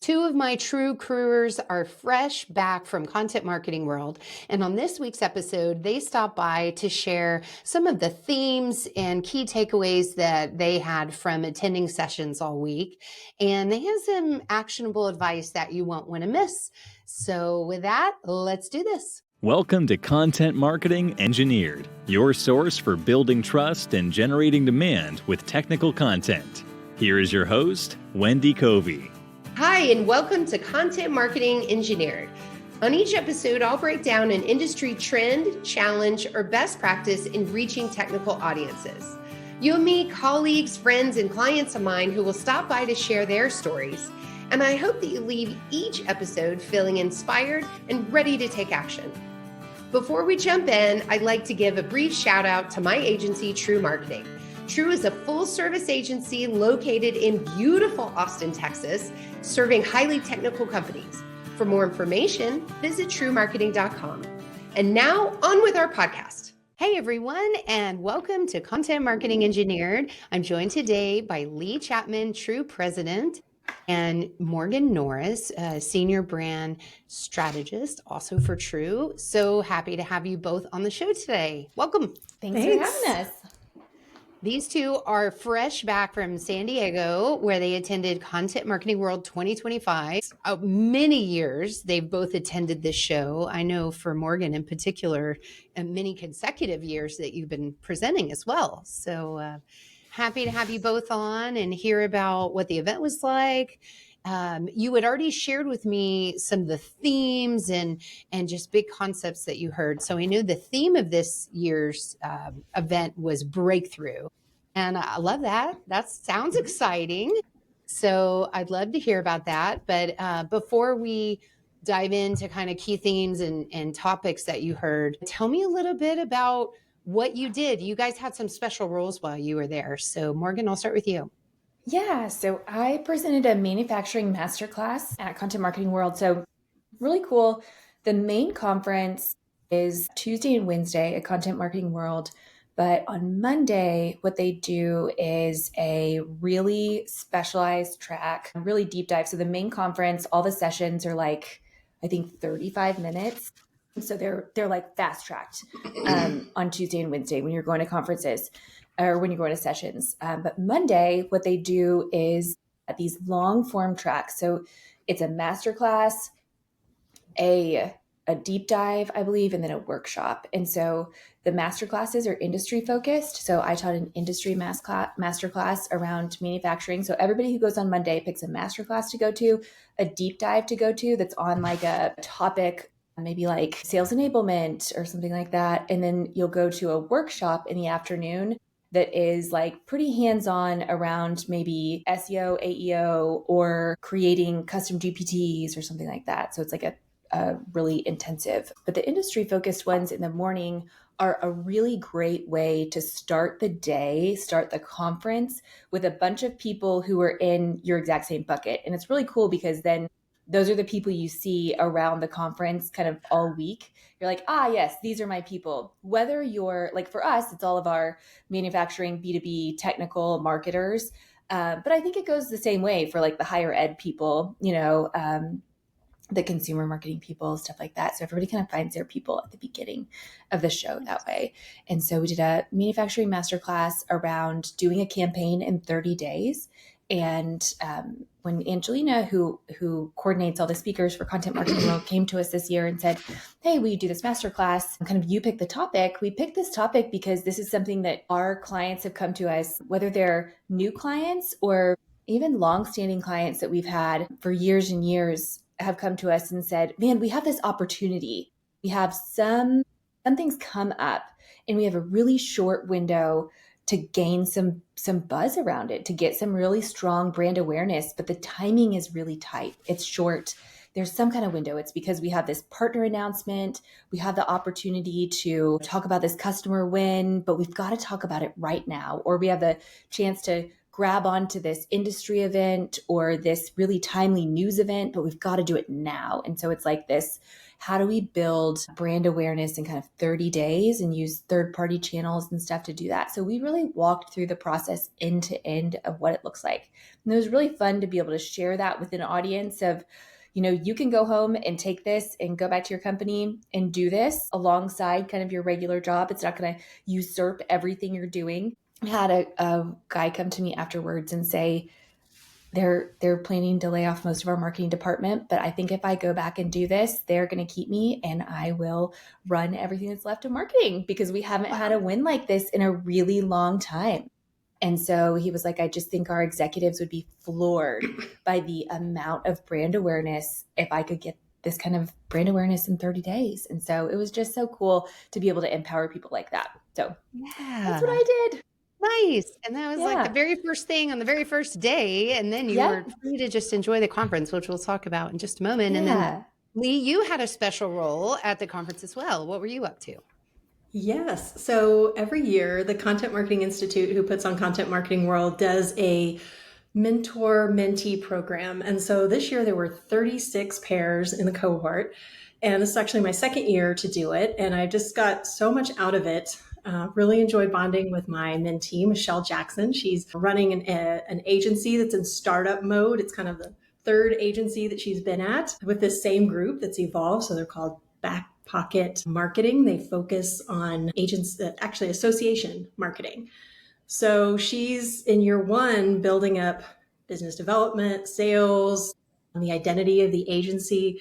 Two of my TREW crewers are fresh back from Content Marketing World. And on this week's episode, they stopped by to share some of the themes and key takeaways that they had from attending sessions all week. And they have some actionable advice that you won't want to miss. So with that, let's do this. Welcome to Content Marketing Engineered, your source for building trust and generating demand with technical content. Here is your host, Wendy Covey. Hi, and welcome to Content Marketing Engineered. On each episode, I'll break down an industry trend, challenge, or best practice in reaching technical audiences. You'll meet colleagues, friends, and clients of mine who will stop by to share their stories. And I hope that you leave each episode feeling inspired and ready to take action. Before we jump in, I'd like to give a brief shout out to my agency, TREW Marketing. TREW is a full-service agency located in beautiful Austin, Texas, serving highly technical companies. For more information, visit trewmarketing.com. And now, on with our podcast. Hey, everyone, and welcome to Content Marketing Engineered. I'm joined today by Lee Chapman, TREW President, and Morgan Norris, Senior Brand Strategist, also for TREW. So happy to have you both on the show today. Welcome. Thanks for having us. These two are fresh back from San Diego, where they attended Content Marketing World 2025. Many years they've both attended this show. I know for Morgan in particular, many consecutive years that you've been presenting as well. So happy to have you both on and hear about what the event was like. You had already shared with me some of the themes and just big concepts that you heard. So I knew the theme of this year's event was breakthrough. And I love that. That sounds exciting. So I'd love to hear about that. But before we dive into kind of key themes and topics that you heard, tell me a little bit about what you did. You guys had some special roles while you were there. So Morgan, I'll start with you. Yeah, so I presented a manufacturing masterclass at Content Marketing World. So really cool. The main conference is Tuesday and Wednesday at Content Marketing World. But on Monday, what they do is a really specialized track, a really deep dive. So the main conference, all the sessions are like, I think 35 minutes. So they're like fast tracked on Tuesday and Wednesday when you're going to conferences or when you're going to sessions. But Monday, what they do is at these long form tracks. So it's a masterclass, a deep dive, I believe, and then a workshop. And so the masterclasses are industry focused. So I taught an industry masterclass around manufacturing. So everybody who goes on Monday picks a masterclass to go to, a deep dive to go to that's on like a topic, maybe like sales enablement or something like that. And then you'll go to a workshop in the afternoon that is like pretty hands-on around maybe SEO, AEO, or creating custom GPTs or something like that. So it's like a really intensive. But the industry-focused ones in the morning are a really great way to start the day, start the conference with a bunch of people who are in your exact same bucket. And it's really cool because then those are the people you see around the conference kind of all week. You're like, yes, these are my people. Whether you're like, for us, it's all of our manufacturing, B2B, technical marketers. But I think it goes the same way for like the higher ed people, the consumer marketing people, stuff like that. So everybody kind of finds their people at the beginning of the show that way. And so we did a manufacturing masterclass around doing a campaign in 30 days. And when Angelina, who coordinates all the speakers for Content Marketing World, came to us this year and said, hey, will you do this masterclass? Kind of you pick the topic. We picked this topic because this is something that our clients have come to us, whether they're new clients or even longstanding clients that we've had for years and years, have come to us and said, man, we have this opportunity. We have some things come up and we have a really short window to gain some buzz around it, to get some really strong brand awareness, but the timing is really tight. It's short. There's some kind of window. It's because we have this partner announcement. We have the opportunity to talk about this customer win, but we've got to talk about it right now. Or we have the chance to grab onto this industry event or this really timely news event, but we've got to do it now. And so it's like this, how do we build brand awareness in kind of 30 days and use third-party channels and stuff to do that? So we really walked through the process end to end of what it looks like. And it was really fun to be able to share that with an audience of, you can go home and take this and go back to your company and do this alongside kind of your regular job. It's not going to usurp everything you're doing. I had a guy come to me afterwards and say, they're planning to lay off most of our marketing department, but I think if I go back and do this, they're going to keep me and I will run everything that's left of marketing because we haven't had a win like this in a really long time. And so he was like, I just think our executives would be floored by the amount of brand awareness if I could get this kind of brand awareness in 30 days. And so it was just so cool to be able to empower people like that. So that's what I did. Nice. And that was like the very first thing on the very first day. And then you were free to just enjoy the conference, which we'll talk about in just a moment. And then Lee, you had a special role at the conference as well. What were you up to? Yes. So every year, the Content Marketing Institute, who puts on Content Marketing World, does a mentor-mentee program. And so this year there were 36 pairs in the cohort. And this is actually my second year to do it. And I just got so much out of it. Really enjoyed bonding with my mentee, Michelle Jackson. She's running an agency that's in startup mode. It's kind of the third agency that she's been at with this same group that's evolved. So they're called Back Pocket Marketing. They focus on association marketing. So she's in year one building up business development, sales, and the identity of the agency.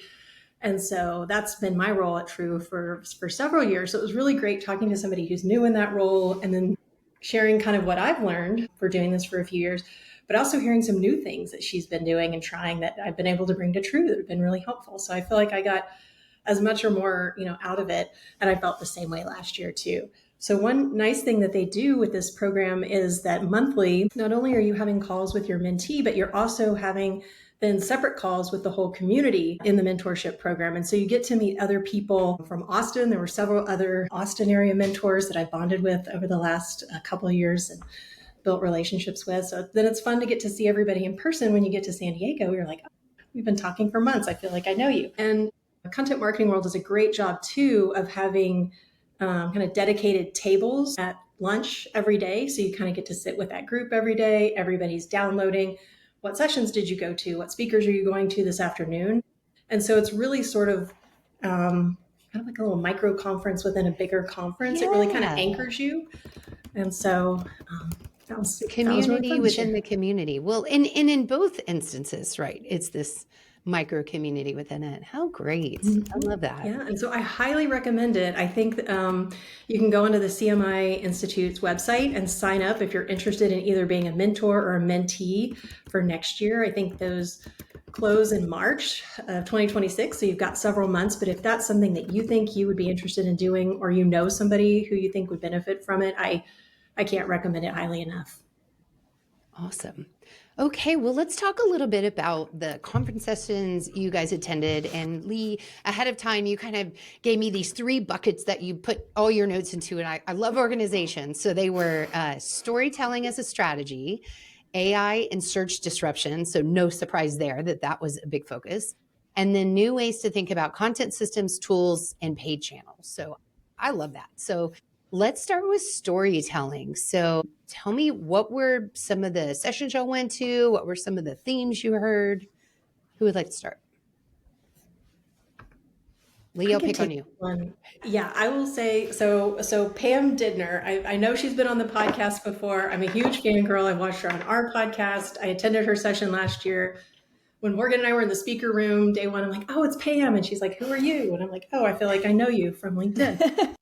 And so that's been my role at TREW for several years. So it was really great talking to somebody who's new in that role and then sharing kind of what I've learned for doing this for a few years, but also hearing some new things that she's been doing and trying that I've been able to bring to TREW that have been really helpful. So I feel like I got as much or more, out of it. And I felt the same way last year too. So one nice thing that they do with this program is that monthly, not only are you having calls with your mentee, but you're also having then separate calls with the whole community in the mentorship program. And so you get to meet other people from Austin. There were several other Austin area mentors that I bonded with over the last couple of years and built relationships with. So then it's fun to get to see everybody in person when you get to San Diego. You're like, oh, we've been talking for months. I feel like I know you. And Content Marketing World does a great job too of having kind of dedicated tables at lunch every day. So you kind of get to sit with that group every day. Everybody's downloading. What sessions did you go to? What speakers are you going to this afternoon? And so it's really sort of kind of like a little micro conference within a bigger conference. It really kind of anchors you. And so that was community really within the community. Well, and in both instances, right? It's this micro community within it. How great. I love that. Yeah. And so I highly recommend it. I think you can go onto the CMI Institute's website and sign up if you're interested in either being a mentor or a mentee for next year. I think those close in March of 2026. So you've got several months, but if that's something that you think you would be interested in doing, or somebody who you think would benefit from it, I can't recommend it highly enough. Awesome. Okay, well, let's talk a little bit about the conference sessions you guys attended. And Lee, ahead of time, you kind of gave me these 3 buckets that you put all your notes into. And I love organization. So they were storytelling as a strategy, AI and search disruption. So no surprise there that was a big focus. And then new ways to think about content systems, tools, and paid channels. So I love that. So let's start with storytelling. So tell me, what were some of the sessions y'all went to? What were some of the themes you heard? Who would like to start? Lee, I'll pick on you. Yeah, I will say, so Pam Didner, I know she's been on the podcast before. I'm a huge fangirl. I watched her on our podcast. I attended her session last year. When Morgan and I were in the speaker room, day one, I'm like, oh, it's Pam. And she's like, who are you? And I'm like, oh, I feel like I know you from LinkedIn.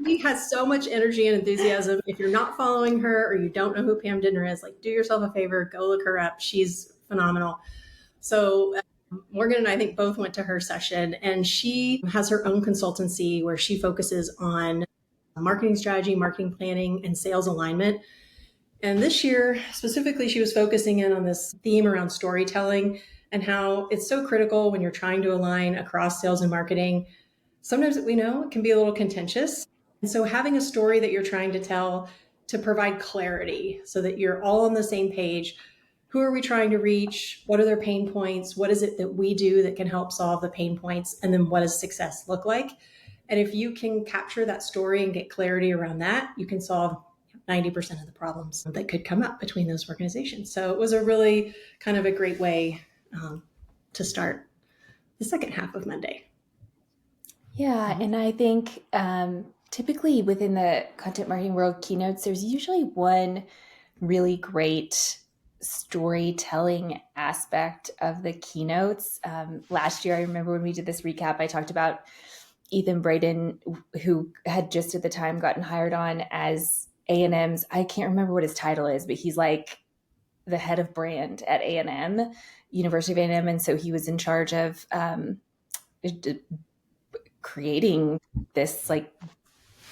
She has so much energy and enthusiasm. If you're not following her or you don't know who Pam Didner is, like, do yourself a favor, go look her up. She's phenomenal. So Morgan and I think both went to her session, and she has her own consultancy where she focuses on marketing strategy, marketing planning, and sales alignment. And this year, specifically, she was focusing in on this theme around storytelling and how it's so critical when you're trying to align across sales and marketing. Sometimes we know it can be a little contentious. And so having a story that you're trying to tell to provide clarity so that you're all on the same page. Who are we trying to reach? What are their pain points? What is it that we do that can help solve the pain points? And then what does success look like? And if you can capture that story and get clarity around that, you can solve 90% of the problems that could come up between those organizations. So it was a really kind of a great way to start the second half of Monday. Yeah, and I think typically within the content marketing world keynotes, there's usually one really great storytelling aspect of the keynotes. Last year, I remember when we did this recap, I talked about Ethan Braden, who had just at the time gotten hired on as A&M's, I can't remember what his title is, but he's like the head of brand at A&M, University of A&M. And so he was in charge of creating this like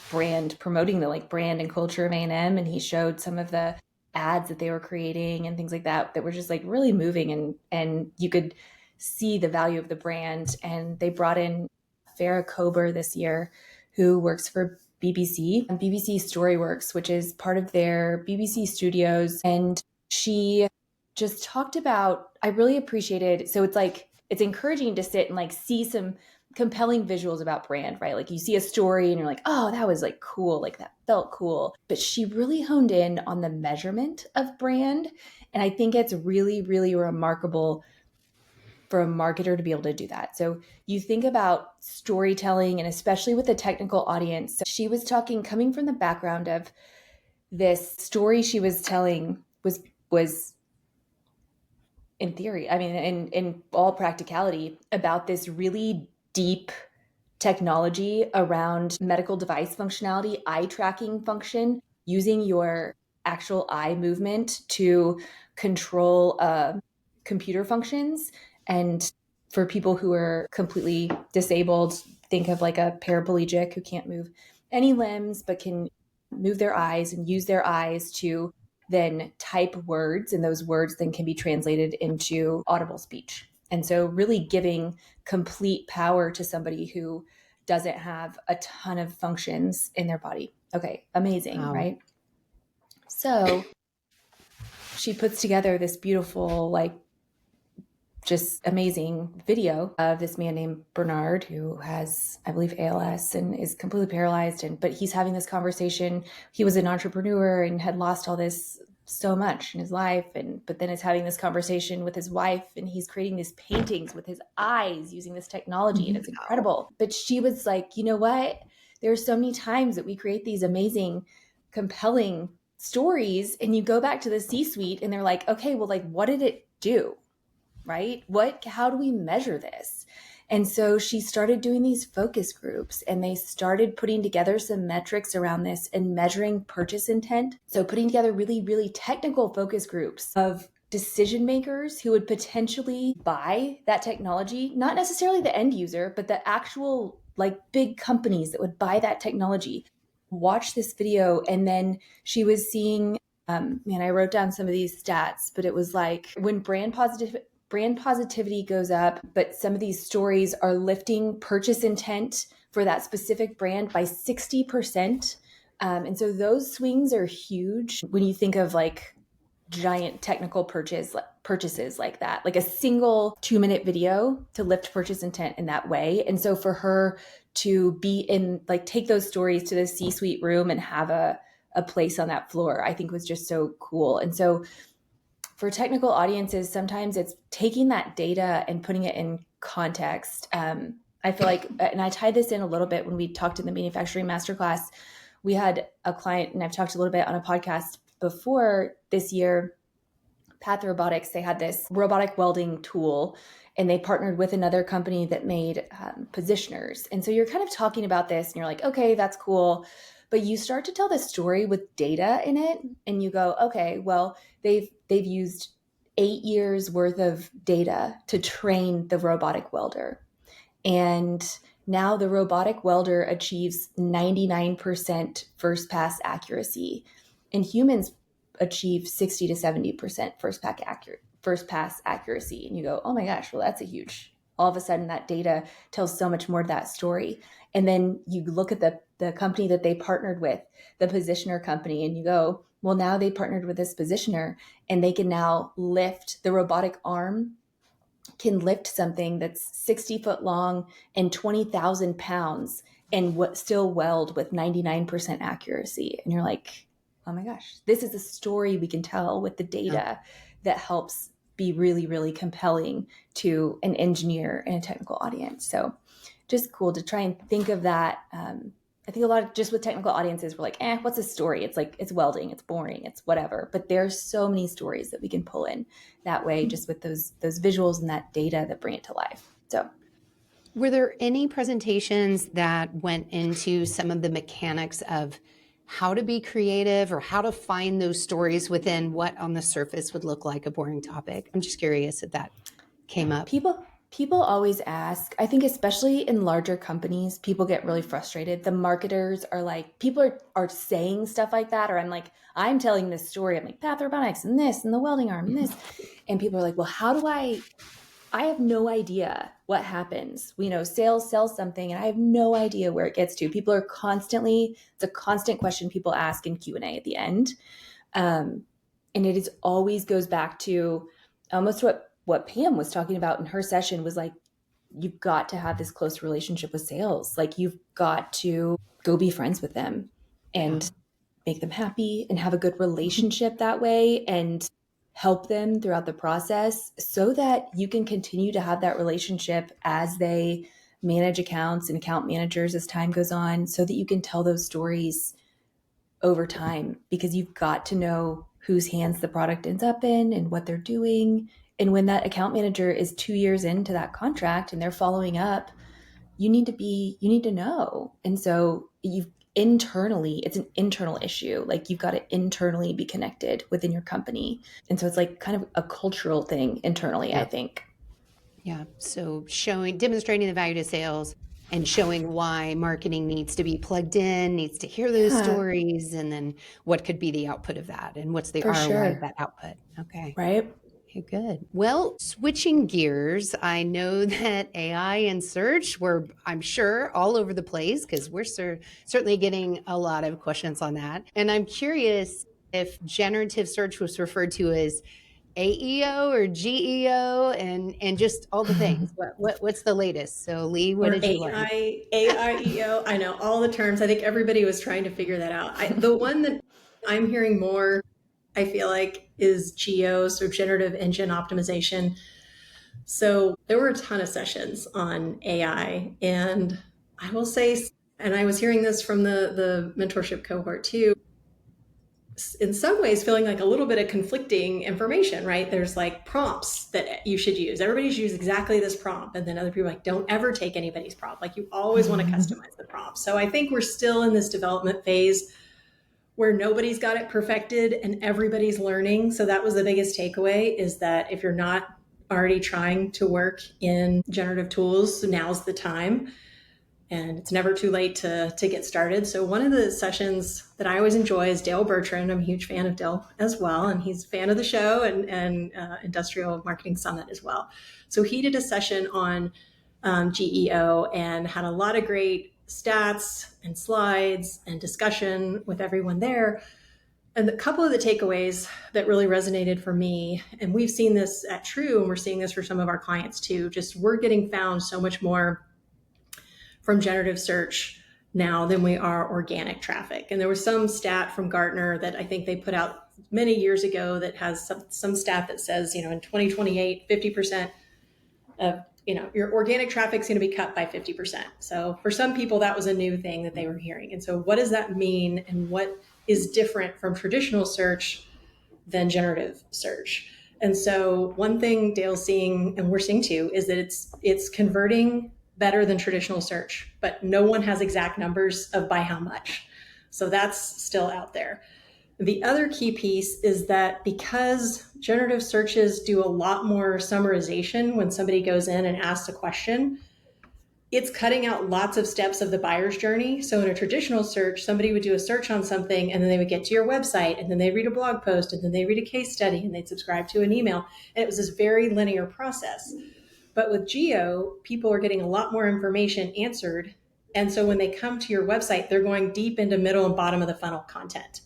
brand, promoting the like brand and culture of A&M. And he showed some of the ads that they were creating and things like that were just like really moving, and you could see the value of the brand. And they brought in Farah Kober this year, who works for BBC and BBC Storyworks, which is part of their BBC studios. And she just talked about, I really appreciated, so it's like, it's encouraging to sit and like see some compelling visuals about brand, right? Like you see a story and you're like, oh, that was like cool. Like that felt cool. But she really honed in on the measurement of brand. And I think it's really, really remarkable for a marketer to be able to do that. So you think about storytelling, and especially with a technical audience. So she was talking, coming from the background of this story she was telling was in theory, I mean, in all practicality, about this really deep technology around medical device functionality, eye tracking function, using your actual eye movement to control computer functions. And for people who are completely disabled, think of like a paraplegic who can't move any limbs, but can move their eyes and use their eyes to then type words, and those words then can be translated into audible speech. And so really giving complete power to somebody who doesn't have a ton of functions in their body. Okay, amazing, Wow. right? So she puts together this beautiful, like, just amazing video of this man named Bernard, who has, I believe, ALS and is completely paralyzed. But he's having this conversation. He was an entrepreneur and had lost all this, so much in his life. But then is having this conversation with his wife, and he's creating these paintings with his eyes using this technology. And it's incredible. But she was like, you know what? There are so many times that we create these amazing, compelling stories, and you go back to the C-suite and they're like, okay, well, like, what did it do? Right? How do we measure this? And so she started doing these focus groups, and they started putting together some metrics around this and measuring purchase intent. So putting together really, really technical focus groups of decision makers who would potentially buy that technology, not necessarily the end user, but the actual like big companies that would buy that technology, watch this video. And then she was seeing, I wrote down some of these stats, but it was like when brand positivity goes up, but some of these stories are lifting purchase intent for that specific brand by 60%. And so those swings are huge when you think of like giant technical purchases like that, like a single 2-minute video to lift purchase intent in that way. And so for her to be in, like, take those stories to the C-suite room and have a place on that floor, I think was just so cool. And so for technical audiences, sometimes it's taking that data and putting it in context. I feel like, and I tied this in a little bit when we talked in the manufacturing masterclass, we had a client, and I've talked a little bit on a podcast before this year, Path Robotics. They had this robotic welding tool, and they partnered with another company that made positioners. And so you're kind of talking about this and you're like, okay, that's cool. But you start to tell the story with data in it, and you go, okay, well, they've used 8 years worth of data to train the robotic welder. And now the robotic welder achieves 99% first pass accuracy, and humans achieve 60 to 70% first pass accuracy. And you go, oh my gosh, well, that's a huge, all of a sudden that data tells so much more to that story. And then you look at the the company that they partnered with, the positioner company, and you go, well, now they partnered with this positioner and they can now lift the robotic arm, can lift something that's 60 foot long and 20,000 pounds and still weld with 99% accuracy. And you're like, oh my gosh, this is a story we can tell with the data that helps be really, really compelling to an engineer and a technical audience. So just cool to try and think of that. I think a lot of just with technical audiences, we're like, what's a story? It's like, it's welding, it's boring, it's whatever. But there's so many stories that we can pull in that way, just with those visuals and that data that bring it to life. So were there any presentations that went into some of the mechanics of how to be creative or how to find those stories within what on the surface would look like a boring topic? I'm just curious if that came up. People always ask, I think especially in larger companies, people get really frustrated. The marketers are like, people are saying stuff like that, or I'm telling this story. I'm like, Path Robotics and this and the welding arm and this. And people are like, well, how do I have no idea what happens. Sales sells something and I have no idea where it gets to. People are it's a constant question people ask in Q&A at the end. And it always goes back to almost what Pam was talking about in her session was like, you've got to have this close relationship with sales. Like you've got to go be friends with them and make them happy and have a good relationship that way and help them throughout the process so that you can continue to have that relationship as they manage accounts and account managers as time goes on, so that you can tell those stories over time, because you've got to know whose hands the product ends up in and what they're doing. And when that account manager is 2 years into that contract and they're following up, you need to know. And so it's an internal issue. Like you've got to internally be connected within your company. And so it's like kind of a cultural thing internally, I think. Yeah. So demonstrating the value to sales and showing why marketing needs to be plugged in, needs to hear those stories, and then what could be the output of that and what's the ROI of that output. Okay. Right. Okay, good. Well, switching gears, I know that AI and search were, I'm sure, all over the place because we're certainly getting a lot of questions on that. And I'm curious if generative search was referred to as AEO or GEO and just all the things. What's the latest? So Lee, what did you learn? AIEO, I know all the terms. I think everybody was trying to figure that out. The one that I'm hearing more, I feel like, is GEO, so generative engine optimization. So there were a ton of sessions on AI, and I will say, and I was hearing this from the mentorship cohort too, in some ways feeling like a little bit of conflicting information, right? There's like prompts that you should use. Everybody should use exactly this prompt. And then other people are like, don't ever take anybody's prompt. Like you always want to customize the prompt. So I think we're still in this development phase where nobody's got it perfected and everybody's learning. So that was the biggest takeaway, is that if you're not already trying to work in generative tools, now's the time. And it's never too late to get started. So one of the sessions that I always enjoy is Dale Bertrand. I'm a huge fan of Dale as well. And he's a fan of the show and Industrial Marketing Summit as well. So he did a session on GEO and had a lot of great stats and slides and discussion with everyone there. And a couple of the takeaways that really resonated for me, and we've seen this at TREW and we're seeing this for some of our clients too, just we're getting found so much more from generative search now than we are organic traffic. And there was some stat from Gartner that I think they put out many years ago that has some stat that says, in 2028, 50% of, your organic traffic is going to be cut by 50%. So for some people, that was a new thing that they were hearing. And so what does that mean? And what is different from traditional search than generative search? And so one thing Dale's seeing, and we're seeing too, is that it's converting better than traditional search, but no one has exact numbers of by how much. So that's still out there. The other key piece is that because generative searches do a lot more summarization when somebody goes in and asks a question, it's cutting out lots of steps of the buyer's journey. So in a traditional search, somebody would do a search on something and then they would get to your website and then they read a blog post and then they read a case study and they'd subscribe to an email. And it was this very linear process. But with Geo, people are getting a lot more information answered And so when they come to your website, they're going deep into middle and bottom of the funnel content.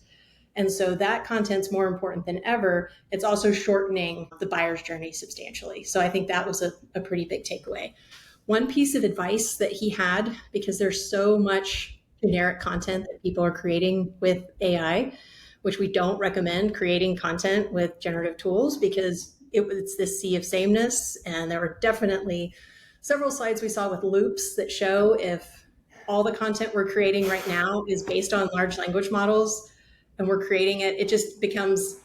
And so that content's more important than ever. It's also shortening the buyer's journey substantially. So I think that was a pretty big takeaway. One piece of advice that he had, because there's so much generic content that people are creating with AI, which we don't recommend creating content with generative tools because it's this sea of sameness. And there were definitely several slides we saw with loops that show if all the content we're creating right now is based on large language models and we're creating it, it just becomes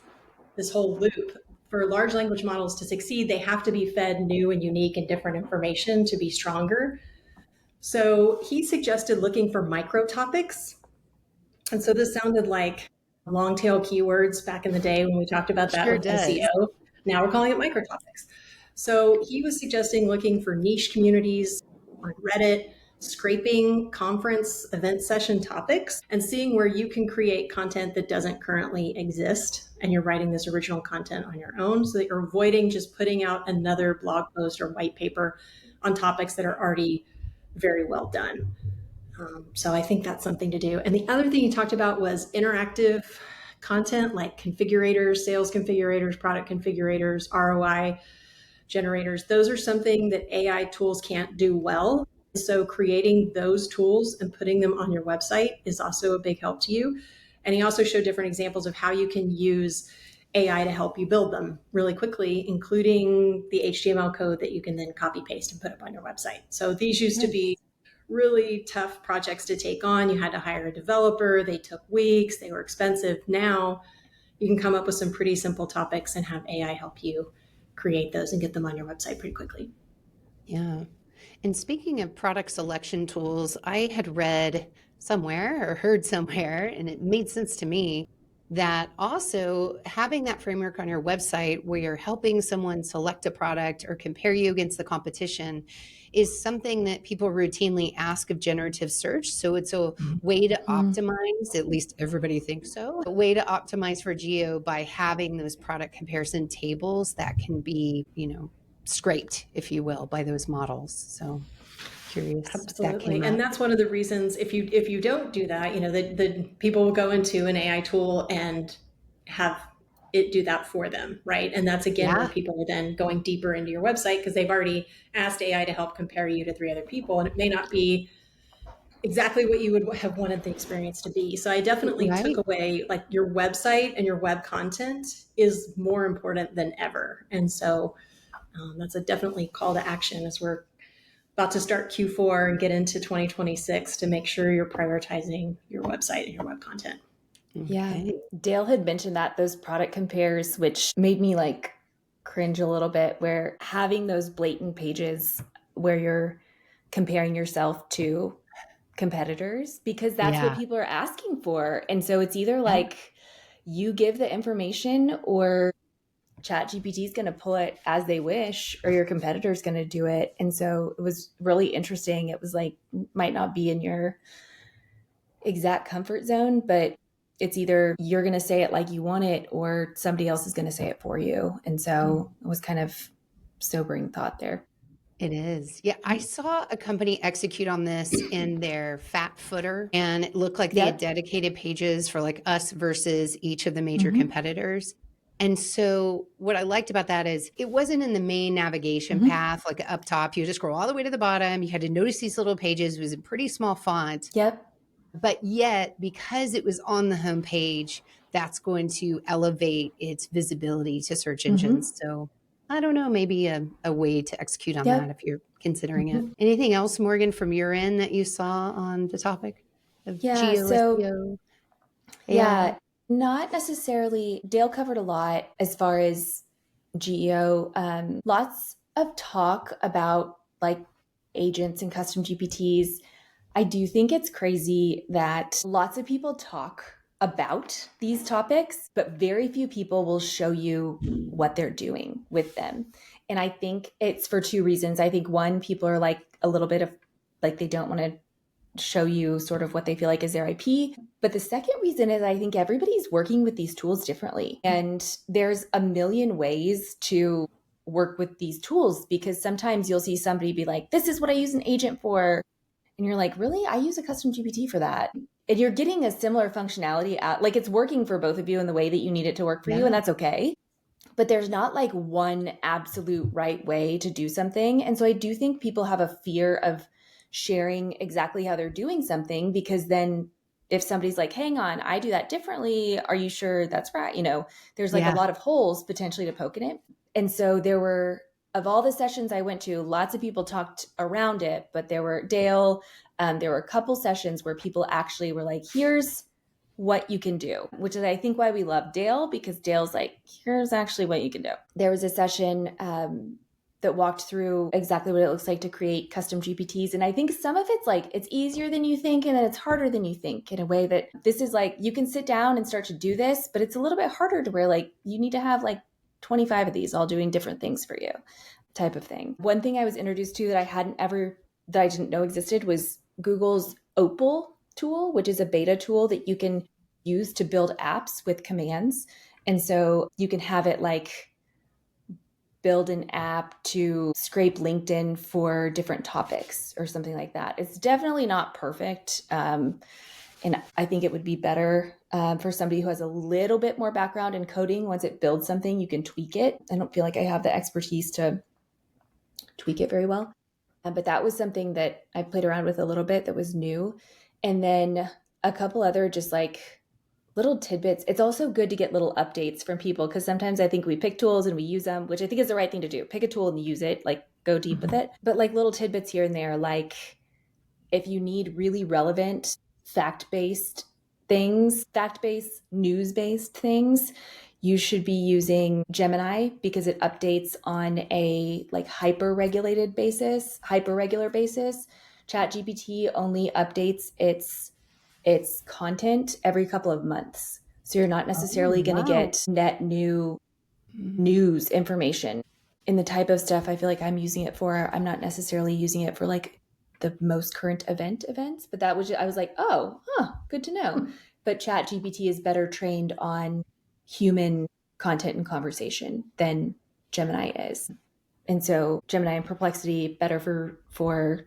this whole loop. For large language models to succeed, they have to be fed new and unique and different information to be stronger. So he suggested looking for micro topics. And so this sounded like long tail keywords back in the day when we talked about that with SEO. Now we're calling it micro topics. So he was suggesting looking for niche communities on Reddit, scraping conference event session topics and seeing where you can create content that doesn't currently exist. And you're writing this original content on your own so that you're avoiding just putting out another blog post or white paper on topics that are already very well done. So I think that's something to do. And the other thing he talked about was interactive content like configurators, sales configurators, product configurators, ROI generators. Those are something that AI tools can't do well. So creating those tools and putting them on your website is also a big help to you. And he also showed different examples of how you can use AI to help you build them really quickly, including the HTML code that you can then copy paste and put up on your website. So these used to be really tough projects to take on. You had to hire a developer. They took weeks. They were expensive. Now you can come up with some pretty simple topics and have AI help you create those and get them on your website pretty quickly. Yeah. And speaking of product selection tools, I had read somewhere or heard somewhere, and it made sense to me, that also having that framework on your website where you're helping someone select a product or compare you against the competition is something that people routinely ask of generative search. So it's a way to optimize, at least everybody thinks so, a way to optimize for geo by having those product comparison tables that can be, scraped, if you will, by those models. So curious. Absolutely. And that's one of the reasons if you don't do that, the people will go into an AI tool and have it do that for them, right? And that's again where people are then going deeper into your website because they've already asked AI to help compare you to 3 other people, and it may not be exactly what you would have wanted the experience to be. So I definitely took away like your website and your web content is more important than ever. And so that's a definitely call to action as we're about to start Q4 and get into 2026 to make sure you're prioritizing your website and your web content. Yeah. Dale had mentioned that those product compares, which made me like cringe a little bit, where having those blatant pages where you're comparing yourself to competitors, because that's what people are asking for. And so it's either like you give the information or ChatGPT is going to pull it as they wish, or your competitor is going to do it. And so it was really interesting. It was like, might not be in your exact comfort zone, but it's either you're going to say it like you want it or somebody else is going to say it for you. And so it was kind of sobering thought there. It is. Yeah. I saw a company execute on this in their fat footer, and it looked like they had dedicated pages for like us versus each of the major competitors. And so what I liked about that is it wasn't in the main navigation path, like up top. You had to scroll all the way to the bottom. You had to notice these little pages. It was in pretty small font. Yep. But yet, because it was on the homepage, that's going to elevate its visibility to search engines. So I don't know, maybe a way to execute on that if you're considering it. Anything else, Morgan, from your end that you saw on the topic of geo SEO? Yeah, not necessarily. Dale covered a lot as far as geo. Lots of talk about like agents and custom GPTs. I do think it's crazy that lots of people talk about these topics, but very few people will show you what they're doing with them. And I think it's for 2 reasons. I think one, people are like a little bit of like, they don't want to show you sort of what they feel like is their IP. But the second reason is I think everybody's working with these tools differently. And there's a million ways to work with these tools, because sometimes you'll see somebody be like, this is what I use an agent for. And you're like, really? I use a custom GPT for that. And you're getting a similar functionality out, like it's working for both of you in the way that you need it to work for you. And that's okay. But there's not like one absolute right way to do something. And so I do think people have a fear of sharing exactly how they're doing something, because then if somebody's like, hang on, I do that differently, are you sure that's right? There's like a lot of holes potentially to poke in it. And so there were, of all the sessions I went to, lots of people talked around it, but there were there were a couple sessions where people actually were like, here's what you can do, which is I think why we love Dale, because Dale's like, here's actually what you can do. There was a session that walked through exactly what it looks like to create custom GPTs. And I think some of it's like, it's easier than you think, and then it's harder than you think, in a way that this is like, you can sit down and start to do this, but it's a little bit harder to where like, you need to have like 25 of these all doing different things for you, type of thing. One thing I was introduced to that I didn't know existed was Google's Opal tool, which is a beta tool that you can use to build apps with commands. And so you can have it like build an app to scrape LinkedIn for different topics or something like that. It's definitely not perfect. And I think it would be better for somebody who has a little bit more background in coding. Once it builds something, you can tweak it. I don't feel like I have the expertise to tweak it very well. But that was something that I played around with a little bit that was new. And then a couple other just like little tidbits. It's also good to get little updates from people, because sometimes I think we pick tools and we use them, which I think is the right thing to do. Pick a tool and use it, like go deep with it. But like little tidbits here and there, like if you need really relevant fact-based news-based things, you should be using Gemini, because it updates on a like hyper-regular basis. ChatGPT only updates its content every couple of months. So you're not necessarily going to get net new news information. In the type of stuff I feel like I'm using it for, I'm not necessarily using it for like the most current events, but I was like, good to know. But ChatGPT is better trained on human content and conversation than Gemini is. And so Gemini and Perplexity better for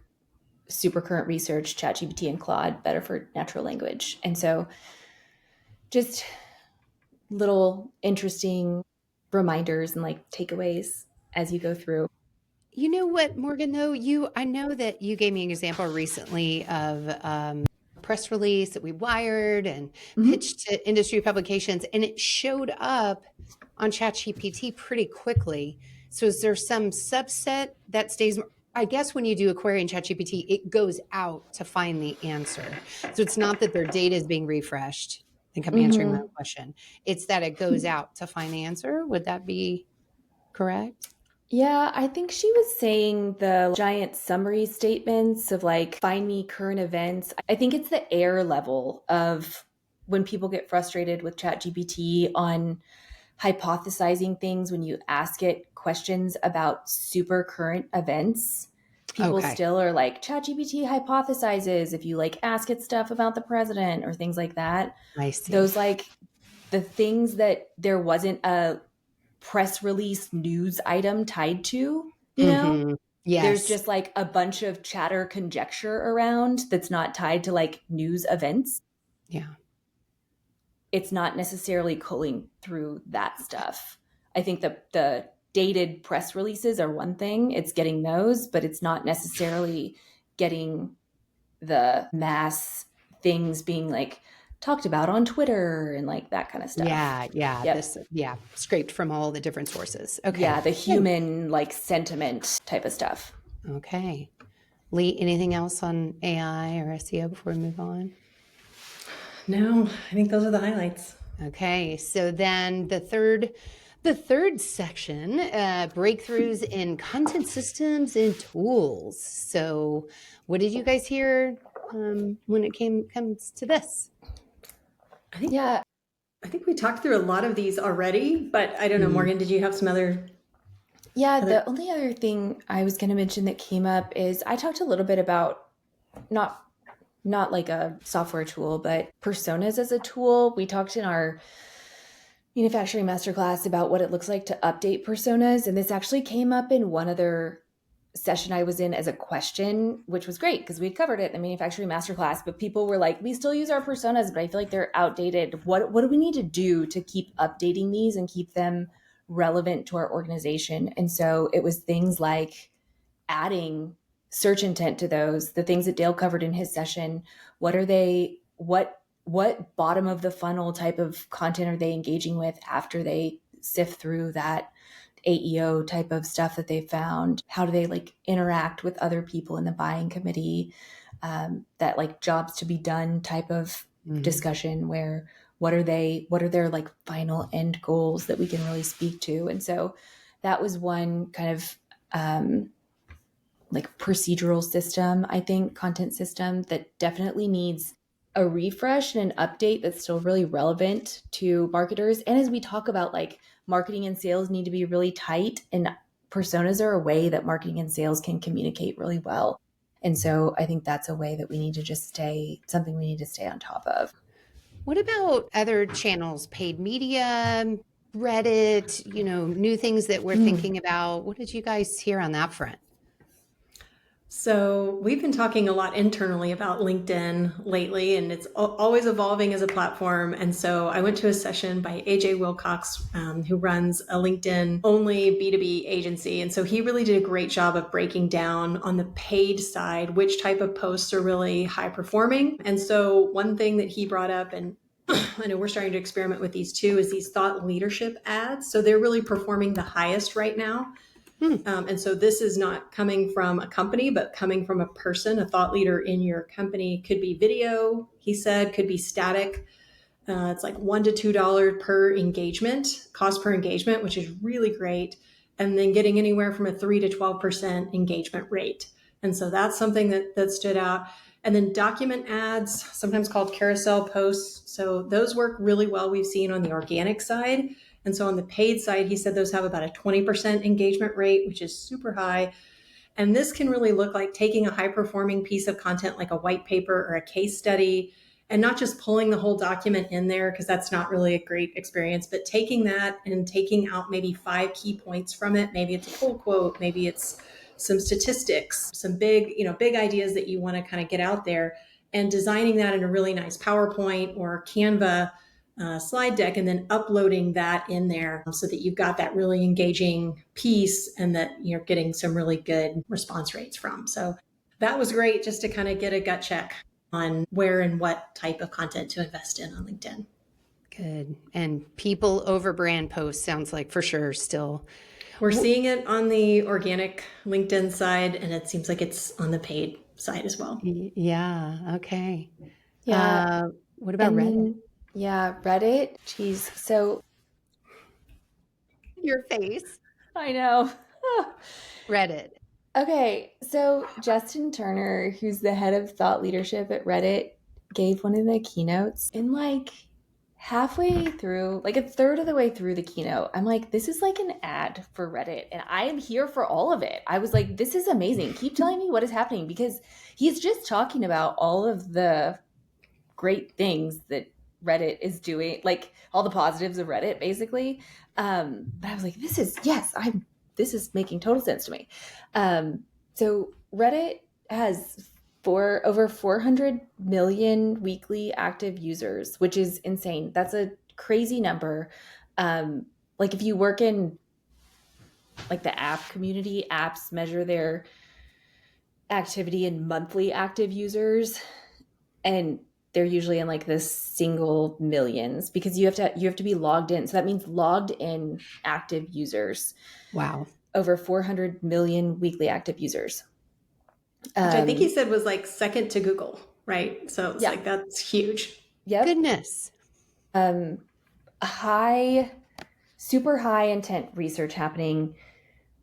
super current research, ChatGPT and Claude better for natural language. And so just little interesting reminders and like takeaways as you go through. You know what, Morgan, though, I know that you gave me an example recently of a press release that we wired and pitched to industry publications, and it showed up on ChatGPT pretty quickly. So is there some subset that stays? I guess when you do a query in ChatGPT, it goes out to find the answer. So it's not that their data is being refreshed. I think I'm answering my own question. It's that it goes out to find the answer. Would that be correct? Yeah, I think she was saying the giant summary statements of like, find me current events. I think it's the air level of when people get frustrated with ChatGPT on hypothesizing things. When you ask it questions about super current events, people still are like, ChatGPT hypothesizes if you like ask it stuff about the president or things like that. I see. Those like the things that there wasn't a press release news item tied to, you know? Yes. There's just like a bunch of chatter conjecture around that's not tied to like news events. Yeah. It's not necessarily culling through that stuff. I think the dated press releases are one thing. It's getting those, but it's not necessarily getting the mass things being like talked about on Twitter and like that kind of stuff. Yeah. Yep. Scraped from all the different sources. Okay. Yeah, the human like sentiment type of stuff. Okay. Lee, anything else on AI or SEO before we move on? No, I think those are the highlights. Okay. So then the third section, breakthroughs in content systems and tools. So what did you guys hear when it comes to this? I think we talked through a lot of these already, but I don't know, Morgan, did you have some other? Yeah, the only other thing I was going to mention that came up is I talked a little bit about not like a software tool, but personas as a tool. We talked in our manufacturing masterclass about what it looks like to update personas. And this actually came up in one other session I was in as a question, which was great because we had covered it in the manufacturing masterclass, but people were like, we still use our personas, but I feel like they're outdated. What do we need to do to keep updating these and keep them relevant to our organization? And so it was things like adding search intent to those, the things that Dale covered in his session. What are they, what bottom of the funnel type of content are they engaging with after they sift through that AEO type of stuff that they found? How do they like interact with other people in the buying committee? That like jobs to be done type of discussion where what are their like final end goals that we can really speak to? And so that was one kind of like procedural system, I think, content system that definitely needs a refresh and an update that's still really relevant to marketers. And as we talk about like marketing and sales need to be really tight, and personas are a way that marketing and sales can communicate really well. And so I think that's a way that we need to just something we need to stay on top of. What about other channels, paid media, Reddit, new things that we're thinking about? What did you guys hear on that front? So we've been talking a lot internally about LinkedIn lately, and it's always evolving as a platform. And so I went to a session by AJ Wilcox, who runs a LinkedIn only B2B agency. And so he really did a great job of breaking down on the paid side, which type of posts are really high performing. And so one thing that he brought up, and I know we're starting to experiment with these too, is these thought leadership ads. So they're really performing the highest right now. And so this is not coming from a company, but coming from a person, a thought leader in your company. Could be video, he said, could be static. It's like $1 to $2 per engagement, cost per engagement, which is really great. And then getting anywhere from a 3 to 12% engagement rate. And so that's something that stood out. And then document ads, sometimes called carousel posts. So those work really well, we've seen on the organic side. And so on the paid side, he said those have about a 20% engagement rate, which is super high. And this can really look like taking a high performing piece of content like a white paper or a case study, and not just pulling the whole document in there, because that's not really a great experience, but taking that and taking out maybe 5 key points from it. Maybe it's a full quote, maybe it's some statistics, some big ideas that you want to kind of get out there, and designing that in a really nice PowerPoint or Canva slide deck, and then uploading that in there so that you've got that really engaging piece and that you're getting some really good response rates from. So that was great, just to kind of get a gut check on where and what type of content to invest in on LinkedIn. Good. And people over brand posts sounds like for sure still. We're seeing it on the organic LinkedIn side, and it seems like it's on the paid side as well. Yeah. Okay. Yeah. What about Reddit? Yeah, Reddit. Geez. So Your face. I know. Reddit. Okay. So Justin Turner, who's the head of thought leadership at Reddit, gave one of the keynotes, and like halfway through, like a third of the way through the keynote, I'm like, this is like an ad for Reddit, and I am here for all of it. I was like, this is amazing. Keep telling me what is happening, because he's just talking about all of the great things that Reddit is doing, like all the positives of Reddit, basically. But I was like, this is making total sense to me. So Reddit has over 400 million weekly active users, which is insane. That's a crazy number. Like if you work in like the app community, apps measure their activity in monthly active users, and they're usually in like the single millions, because you have to be logged in. So that means logged in active users. Wow. Over 400 million weekly active users. Which I think he said was like second to Google, right? So it's like, that's huge. Yep. Goodness. Super high intent research happening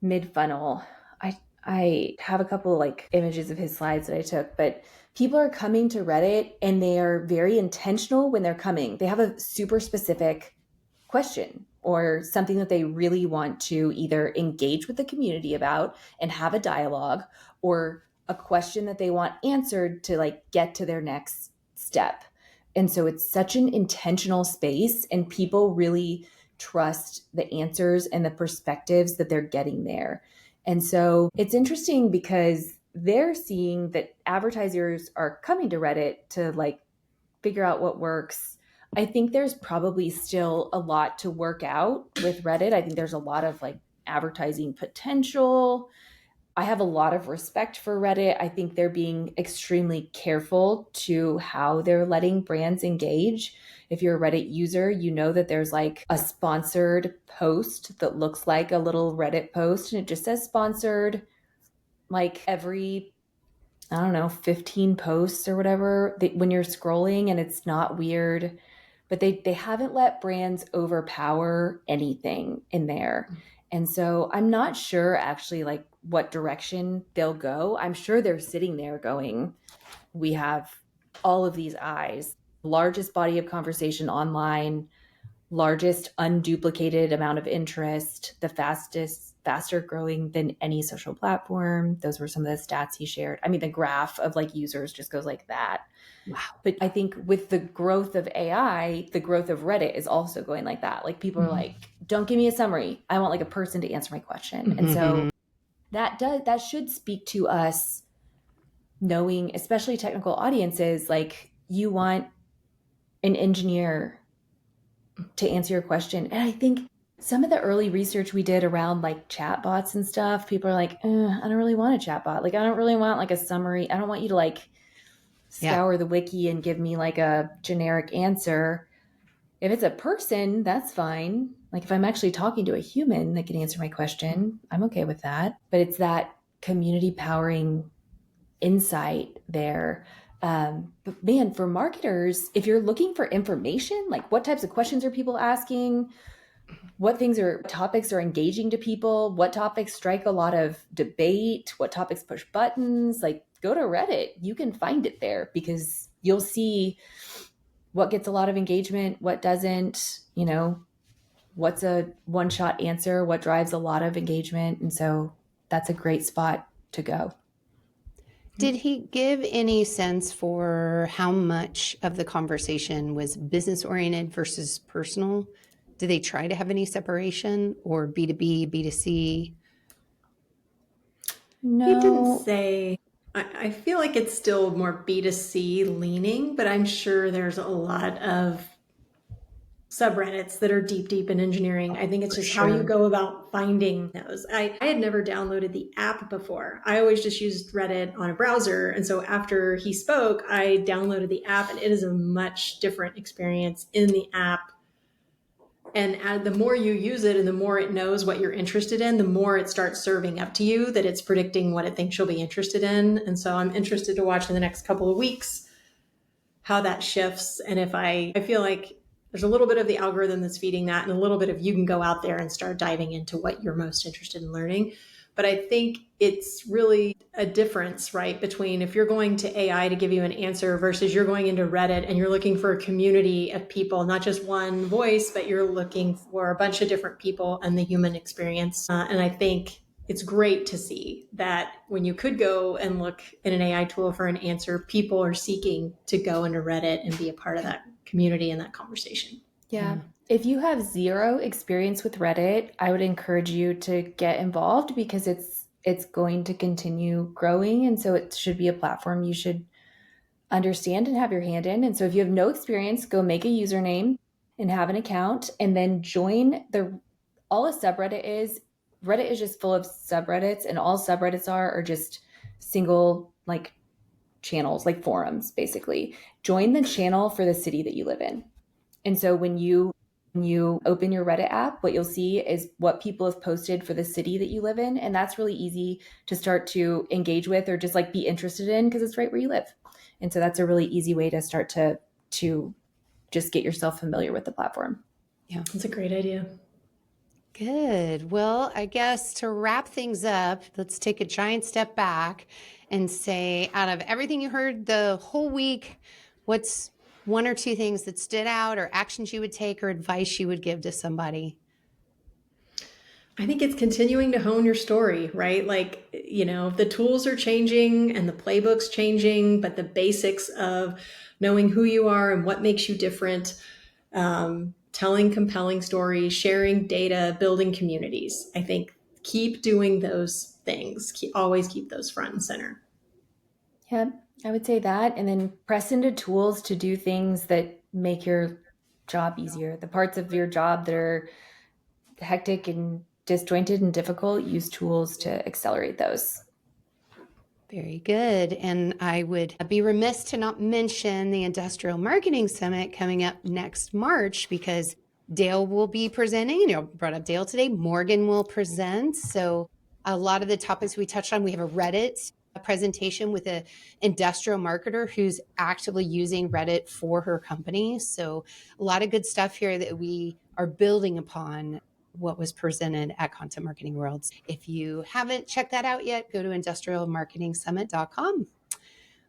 mid funnel. I have a couple like images of his slides that I took, but people are coming to Reddit and they are very intentional when they're coming. They have a super specific question or something that they really want to either engage with the community about and have a dialogue, or a question that they want answered to like get to their next step. And so it's such an intentional space, and people really trust the answers and the perspectives that they're getting there. And so it's interesting because they're seeing that advertisers are coming to Reddit to like figure out what works. I think there's probably still a lot to work out with Reddit. I think there's a lot of like advertising potential. I have a lot of respect for Reddit. I think they're being extremely careful to how they're letting brands engage. If you're a Reddit user, you know that there's like a sponsored post that looks like a little Reddit post and it just says sponsored like every, I don't know, 15 posts or whatever when you're scrolling, and it's not weird. But they haven't let brands overpower anything in there. And so I'm not sure actually like what direction they'll go. I'm sure they're sitting there going, we have all of these eyes, largest body of conversation online, largest unduplicated amount of interest, the faster growing than any social platform. Those were some of the stats he shared. I mean, the graph of like users just goes like that. Wow. But I think with the growth of AI, the growth of Reddit is also going like that. Like people are like, don't give me a summary. I want like a person to answer my question. And so that should speak to us knowing, especially technical audiences, like you want an engineer to answer your question. And I think some of the early research we did around like chatbots and stuff, people are like, I don't really want a chatbot. Like, I don't really want like a summary. I don't want you to like scour the wiki and give me like a generic answer. If it's a person, that's fine. Like if I'm actually talking to a human that can answer my question, I'm okay with that. But it's that community powering insight there. But man, for marketers, if you're looking for information, like what types of questions are people asking? What topics are engaging to people? What topics strike a lot of debate? What topics push buttons? Like go to Reddit. You can find it there because you'll see what gets a lot of engagement, what doesn't, what's a one-shot answer, what drives a lot of engagement. And so that's a great spot to go. Did he give any sense for how much of the conversation was business oriented versus personal? Do they try to have any separation or B2B, B2C? No. He didn't say. I feel like it's still more B2C leaning, but I'm sure there's a lot of subreddits that are deep in engineering. I think it's just how you go about finding those. I had never downloaded the app before. I always just used Reddit on a browser. And so after he spoke, I downloaded the app, and it is a much different experience in the app. And the more you use it and the more it knows what you're interested in, the more it starts serving up to you that it's predicting what it thinks you'll be interested in. And so I'm interested to watch in the next couple of weeks how that shifts. And if I feel like there's a little bit of the algorithm that's feeding that and a little bit of you can go out there and start diving into what you're most interested in learning. But I think it's really a difference, right, between if you're going to AI to give you an answer versus you're going into Reddit and you're looking for a community of people, not just one voice, but you're looking for a bunch of different people and the human experience. And I think it's great to see that when you could go and look in an AI tool for an answer, people are seeking to go into Reddit and be a part of that community and that conversation. Yeah. If you have zero experience with Reddit, I would encourage you to get involved because it's going to continue growing. And so it should be a platform you should understand and have your hand in. And so if you have no experience, go make a username and have an account and then join all a subreddit is. Reddit is just full of subreddits, and all subreddits are just single like channels, like forums, basically. Join the channel for the city that you live in. And so when you open your Reddit app, what you'll see is what people have posted for the city that you live in. And that's really easy to start to engage with or just like be interested in because it's right where you live. And so that's a really easy way to start to just get yourself familiar with the platform. Yeah, that's a great idea. Good. Well, I guess to wrap things up, let's take a giant step back and say, out of everything you heard the whole week, what's one or two things that stood out or actions you would take or advice you would give to somebody? I think it's continuing to hone your story, right? Like, the tools are changing and the playbook's changing, but the basics of knowing who you are and what makes you different, telling compelling stories, sharing data, building communities. I think keep doing those things. Always keep those front and center. Yeah, I would say that. And then press into tools to do things that make your job easier. The parts of your job that are hectic and disjointed and difficult, use tools to accelerate those. Very good. And I would be remiss to not mention the Industrial Marketing Summit coming up next March, because Dale will be presenting. Brought up Dale today. Morgan will present. So a lot of the topics we touched on, we have a Reddit presentation with an industrial marketer who's actively using Reddit for her company. So a lot of good stuff here that we are building upon what was presented at Content Marketing Worlds. If you haven't checked that out yet, go to industrialmarketingsummit.com.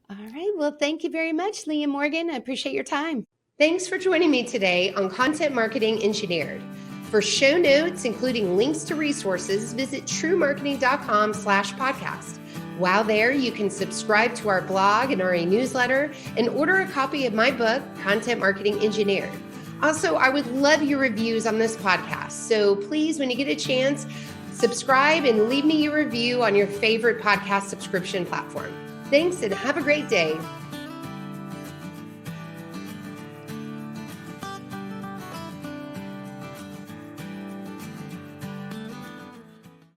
All right. Well, thank you very much, Lee and Morgan. I appreciate your time. Thanks for joining me today on Content Marketing Engineered. For show notes, including links to resources, visit truemarketing.com/podcast. While there, you can subscribe to our blog and our newsletter and order a copy of my book, Content Marketing Engineered. Also, I would love your reviews on this podcast. So please, when you get a chance, subscribe and leave me your review on your favorite podcast subscription platform. Thanks and have a great day.